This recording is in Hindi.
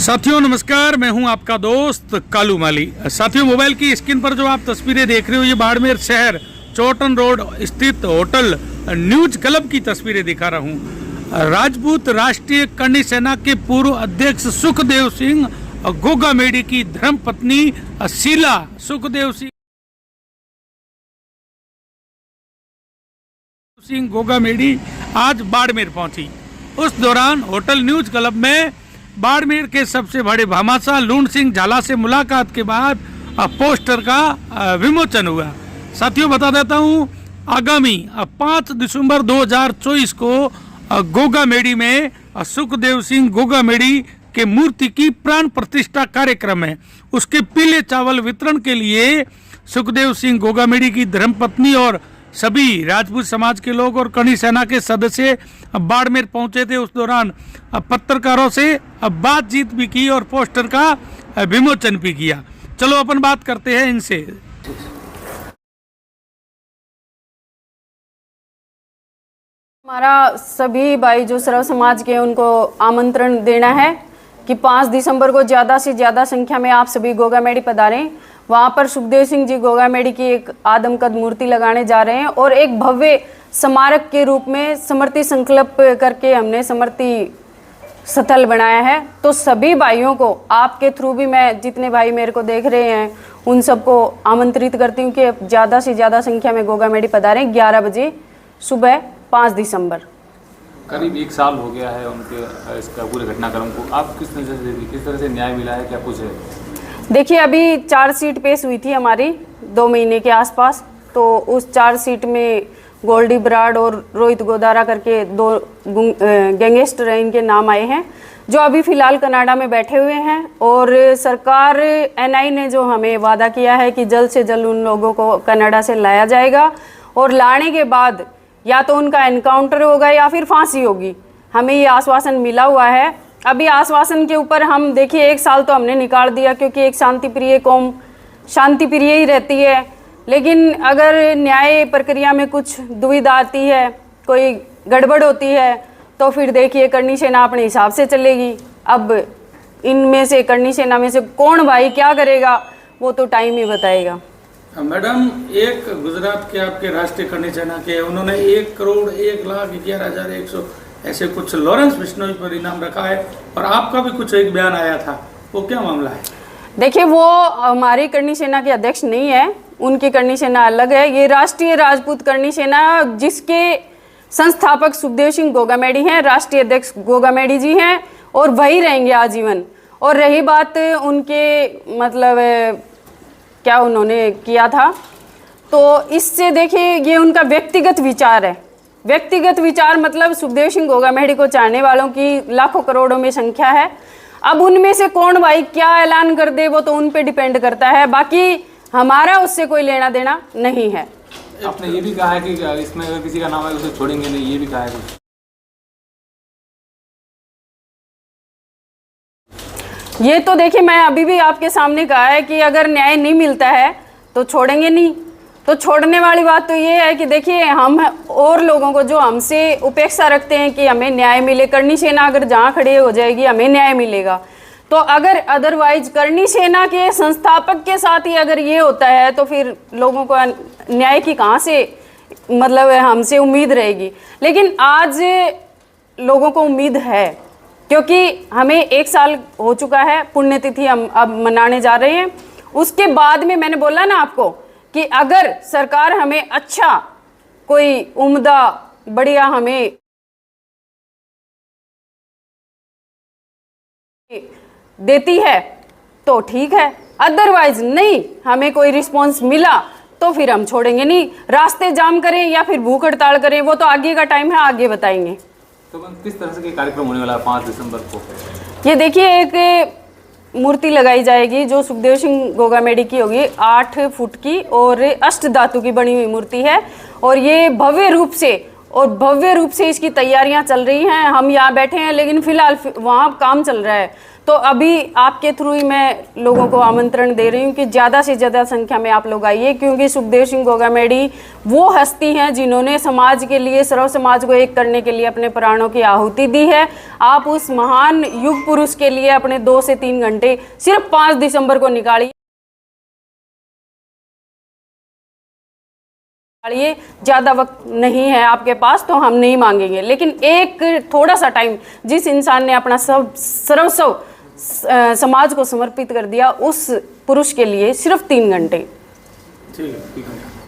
साथियों नमस्कार, मैं हूं आपका दोस्त कालू माली। साथियों, मोबाइल की स्क्रीन पर जो आप तस्वीरें देख रहे हो, ये बाड़मेर शहर चौटन रोड स्थित होटल न्यूज क्लब की तस्वीरें दिखा रहा हूं। राजपूत राष्ट्रीय करणी सेना के पूर्व अध्यक्ष सुखदेव सिंह गोगामेडी की धर्मपत्नी शीला सुखदेव सिंह गोगामेडी आज बाड़मेर पहुंची। उस दौरान होटल न्यूज क्लब में बाड़मेर के सबसे बड़े भामाशाह लूण सिंह झाला से मुलाकात के बाद पोस्टर का विमोचन हुआ। साथियों, बता देता हूं, आगामी 5 दिसंबर 2024 को गोगामेडी में सुखदेव सिंह गोगामेडी के मूर्ति की प्राण प्रतिष्ठा कार्यक्रम है। उसके पीले चावल वितरण के लिए सुखदेव सिंह गोगामेडी की धर्मपत्नी और सभी राजपूत समाज के लोग और करणी सेना के सदस्य बाड़मेर पहुंचे थे। उस दौरान पत्रकारों से बातचीत भी की और पोस्टर का विमोचन भी किया। चलो अपन बात करते हैं इनसे। हमारा सभी भाई जो सर्व समाज के, उनको आमंत्रण देना है कि 5 दिसंबर को ज़्यादा से ज़्यादा संख्या में आप सभी गोगामेडी पधारें। वहाँ पर सुखदेव सिंह जी गोगामेडी की एक आदमकद मूर्ति लगाने जा रहे हैं और एक भव्य स्मारक के रूप में स्मृति संकल्प करके हमने स्मृति स्थल बनाया है। तो सभी भाइयों को आपके थ्रू भी, मैं जितने भाई मेरे को देख रहे हैं उन सबको आमंत्रित करती हूँ कि ज़्यादा से ज़्यादा संख्या में गोगामेडी पधारें 11 बजे सुबह 5 दिसंबर। करीब 1 साल हो गया है उनके इसका पूरे घटनाक्रम को। आप किस तरह से न्याय मिला है, क्या कुछ है? देखिए, अभी चार्जशीट पेश हुई थी हमारी 2 महीने के आसपास। तो उस चार्जशीट में गोल्डी बराड़ और रोहित गोदारा करके 2 गैंगस्टर हैं, इनके नाम आए हैं, जो अभी फ़िलहाल कनाडा में बैठे हुए हैं। और सरकार एनआई ने जो हमें वादा किया है कि जल्द से जल्द उन लोगों को कनाडा से लाया जाएगा और लाने के बाद या तो उनका एनकाउंटर होगा या फिर फांसी होगी। हमें ये आश्वासन मिला हुआ है। अभी आश्वासन के ऊपर हम देखिए 1 साल तो हमने निकाल दिया, क्योंकि एक शांतिप्रिय कौम शांतिप्रिय ही रहती है। लेकिन अगर न्याय प्रक्रिया में कुछ दुविधा आती है, कोई गड़बड़ होती है, तो फिर देखिए करणी सेना अपने हिसाब से चलेगी। अब इनमें से करणी सेना में से कौन भाई क्या करेगा वो तो टाइम ही बताएगा। मैडम, एक गुजरात के आपके राष्ट्रीय करणी सेना के, उन्होंने 1,01,11,100 ऐसे कुछ लॉरेंस बिश्नोई पर इनाम रखा है और आपका भी कुछ एक बयान आया था, वो क्या मामला है? देखिए, वो हमारी करणी सेना के अध्यक्ष नहीं है, उनकी करणी सेना अलग है। ये राष्ट्रीय राजपूत करणी सेना, जिसके संस्थापक सुखदेव सिंह गोगामेडी हैं, राष्ट्रीय अध्यक्ष गोगामेडी जी हैं और वही रहेंगे आजीवन। और रही बात उनके मतलब क्या उन्होंने किया था, तो इससे देखिए ये उनका व्यक्तिगत विचार है। व्यक्तिगत विचार मतलब सुखदेव सिंह गोगामेडी को चाहने वालों की लाखों करोड़ों में संख्या है। अब उनमें से कौन भाई क्या ऐलान कर दे वो तो उन पे डिपेंड करता है, बाकी हमारा उससे कोई लेना देना नहीं है। आपने ये भी कहा है कि इसमें अगर किसी का नाम है उसे छोड़ेंगे नहीं, ये भी कहा है कुछ? ये तो देखिए, मैं अभी भी आपके सामने कहा है कि अगर न्याय नहीं मिलता है तो छोड़ेंगे नहीं। तो छोड़ने वाली बात तो ये है कि देखिए, हम और लोगों को जो हमसे उपेक्षा रखते हैं कि हमें न्याय मिले, करणी सेना अगर जहाँ खड़ी हो जाएगी हमें न्याय मिलेगा। तो अगर अदरवाइज करणी सेना के संस्थापक के साथ ही अगर ये होता है तो फिर लोगों को न्याय की कहाँ से मतलब हमसे उम्मीद रहेगी। लेकिन आज लोगों को उम्मीद है, क्योंकि हमें 1 साल हो चुका है, पुण्यतिथि हम अब मनाने जा रहे हैं। उसके बाद में मैंने बोला ना आपको कि अगर सरकार हमें अच्छा कोई उम्दा बढ़िया हमें देती है तो ठीक है, अदरवाइज नहीं हमें कोई रिस्पॉन्स मिला तो फिर हम छोड़ेंगे नहीं। रास्ते जाम करें या फिर भूख हड़ताल करें वो तो आगे का टाइम है, आगे बताएंगे। तो किस तरह से कार्यक्रम होने वाला है 5 दिसंबर को? ये देखिए, एक मूर्ति लगाई जाएगी जो सुखदेव सिंह गोगामेडी की होगी, 8 फुट की और अष्ट धातु की बनी हुई मूर्ति है। और ये भव्य रूप से और भव्य रूप से इसकी तैयारियां चल रही हैं। हम यहाँ बैठे हैं लेकिन फिलहाल वहाँ काम चल रहा है। तो अभी आपके थ्रू ही मैं लोगों को आमंत्रण दे रही हूँ कि ज़्यादा से ज़्यादा संख्या में आप लोग आइए, क्योंकि सुखदेव सिंह गोगामेडी वो हस्ती हैं जिन्होंने समाज के लिए, सर्व समाज को एक करने के लिए अपने प्राणों की आहुति दी है। आप उस महान युग पुरुष के लिए अपने 2 से 3 घंटे सिर्फ 5 दिसंबर को निकालिए। ज़्यादा वक्त नहीं है आपके पास तो हम नहीं मांगेंगे, लेकिन एक थोड़ा सा टाइम जिस इंसान ने अपना सर्वस्व समाज को समर्पित कर दिया, उस पुरुष के लिए सिर्फ 3 घंटे। ठीक है।